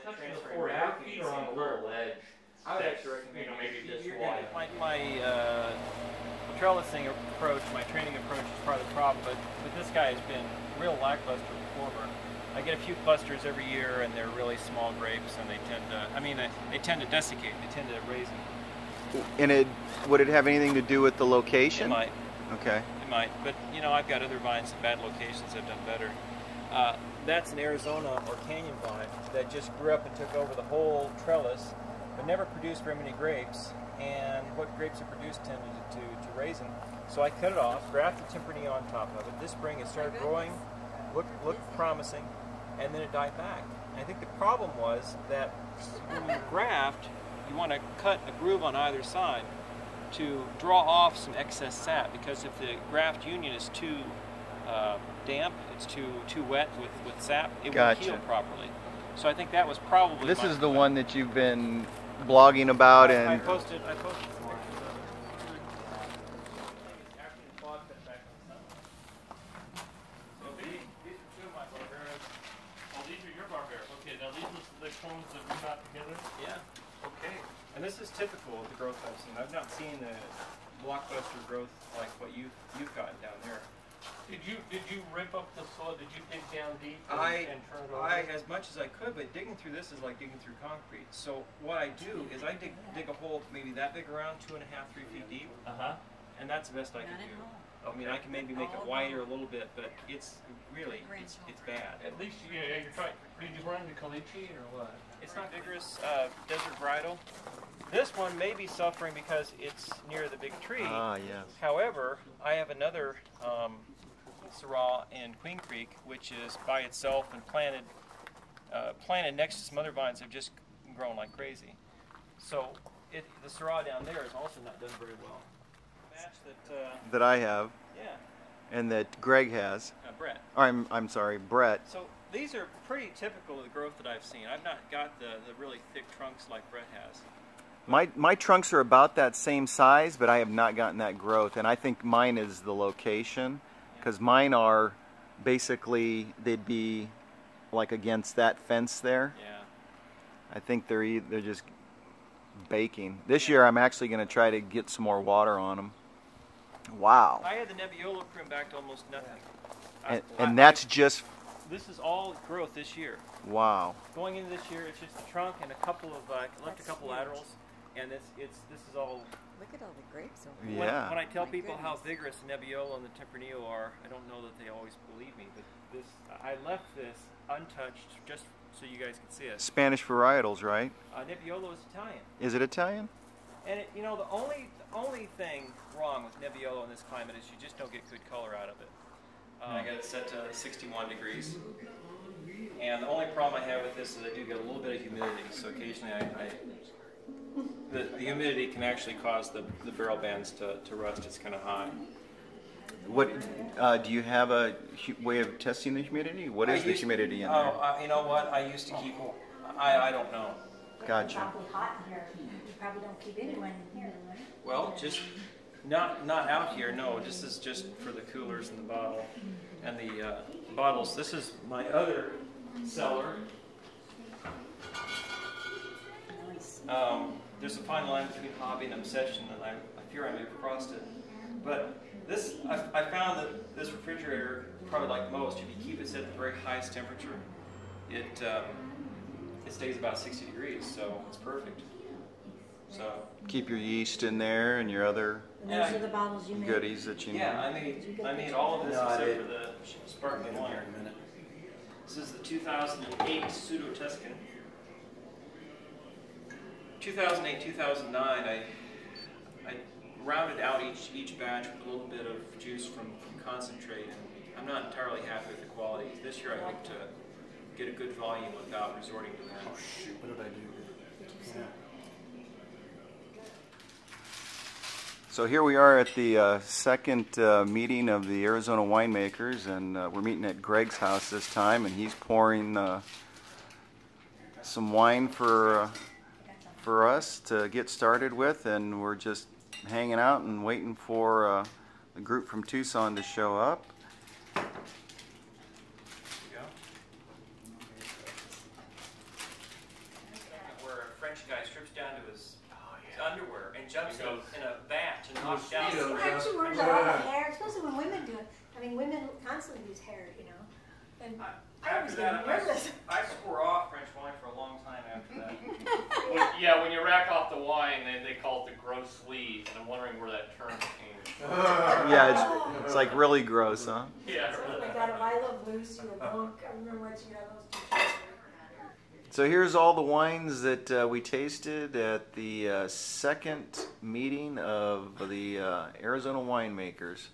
touching the floor. Your feet are on a little ledge. I would actually recommend maybe this yeah, wide. my trellising approach, my training approach is part of the problem, but this guy has been real lackluster performer. I get a few clusters every year, and they're really small grapes, and they tend to, they tend to desiccate. They tend to raisin. And would it have anything to do with the location? It might. Okay. It might, but you know, I've got other vines in bad locations that have done better. That's an Arizona or canyon vine that just grew up and took over the whole trellis, but never produced very many grapes. And what grapes it produced tended to raisin. So I cut it off, grafted Tempranillo on top of it. This spring it started growing, looked promising, and then it died back. And I think the problem was that when you graft, you want to cut a groove on either side to draw off some excess sap, because if the graft union is too damp, it's too wet with sap, it won't heal properly. So I think that was probably this is the one that you've been blogging about. I posted pictures of it. These are two of my barberas. Oh, these are your barberas. Okay, now these are the clones that we got together? Yeah. Okay. And this is typical of the growth I've seen. I've not seen the blockbuster growth like what you've got down there. Did you rip up the soil? Did you dig down deep and turn it over? As much as I could, but digging through this is like digging through concrete. So what I do is I dig a hole maybe that big around, 2.5, 3 feet deep. And that's the best I can do. I mean, I can maybe make it wider a little bit, but it's really, it's bad. At least you're trying. Did you run the caliche or what? It's not vigorous desert varietal. This one may be suffering because it's near the big tree. Ah, yes. However, I have another Syrah in Queen Creek, which is by itself and planted next to some other vines that have just grown like crazy. So the Syrah down there is also not done very well. Match that I have. Yeah. And that Greg has. Brett. I'm sorry, Brett. So these are pretty typical of the growth that I've seen. I've not got the really thick trunks like Brett has. My trunks are about that same size, but I have not gotten that growth, and I think mine is the location, because mine are basically, they'd be like against that fence there. Yeah. I think they're just baking. This year I'm actually going to try to get some more water on them. Wow. I had the Nebbiolo pruned back to almost nothing. And that's just... This is all growth this year. Wow. Going into this year, it's just the trunk and a couple of, left a couple laterals, and this is all... Look at all the grapes over here. Yeah. When I tell people how vigorous the Nebbiolo and the Tempranillo are, I don't know that they always believe me, but I left this untouched just so you guys can see it. Spanish varietals, right? Nebbiolo is Italian. Is it Italian? And you know, the only thing wrong with Nebbiolo in this climate is you just don't get good color out of it. I got it set to 61 degrees. And the only problem I have with this is I do get a little bit of humidity, so occasionally the humidity can actually cause the barrel bands to rust. It's kind of high. What do you have a way of testing the humidity? What is the humidity in there? You know what? I used to keep. I don't know. Gotcha. It's awfully hot in here. You probably don't keep anyone in here, right? Well, just not out here. No, this is just for the coolers in the bottle and the bottles. This is my other cellar. There's a fine line between hobby and obsession, and I fear I may have crossed it. But this, I found that this refrigerator, probably like most, if you keep it set at the very highest temperature, it stays about 60 degrees, so it's perfect. So keep your yeast in there and your other And those are the bottles you made? goodies that you need. yeah, I made all of this except for the sparkling wine. This is the 2008 Pseudo Tuscan. 2008-2009, I rounded out each batch with a little bit of juice from concentrate, and I'm not entirely happy with the quality. This year I hope to get a good volume without resorting to that. Oh shoot, what did I do? Yeah. So here we are at the second meeting of the Arizona winemakers, and we're meeting at Greg's house this time, and he's pouring some wine for us to get started with, and we're just hanging out and waiting for the group from Tucson to show up. underwear and jumps in a vat and knocks down. Aren't you worried about all the hair, especially when women do it? I mean, women constantly use hair, you know. And I was After that, getting nervous. I swore off French wine for a long time after that. When you rack off the wine, they call it the gross sleeve, and I'm wondering where that term came from. Yeah, it's like really gross, huh? Yeah. I got a I Love Lucy, a book. I remember when she got those two. So here's all the wines that we tasted at the second meeting of the Arizona winemakers.